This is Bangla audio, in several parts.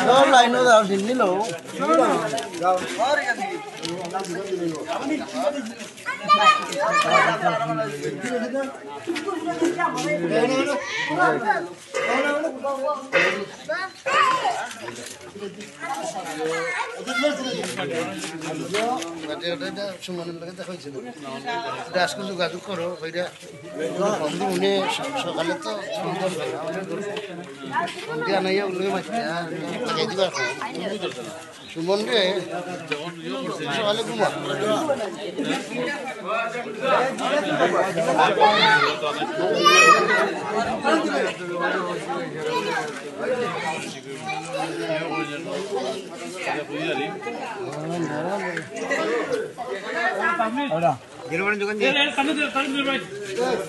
Đó lại nó vào thì ní lỗ. যোগাযোগ করো ওইটা উনি সকালে তো সন্ধ্যা নাইয়া ওগুলোকে মাছ লাগাই দিবার সুমন রে সকালে ঘুমা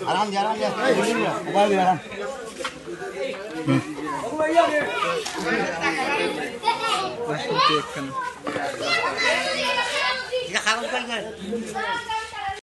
आराम जा आराम आराम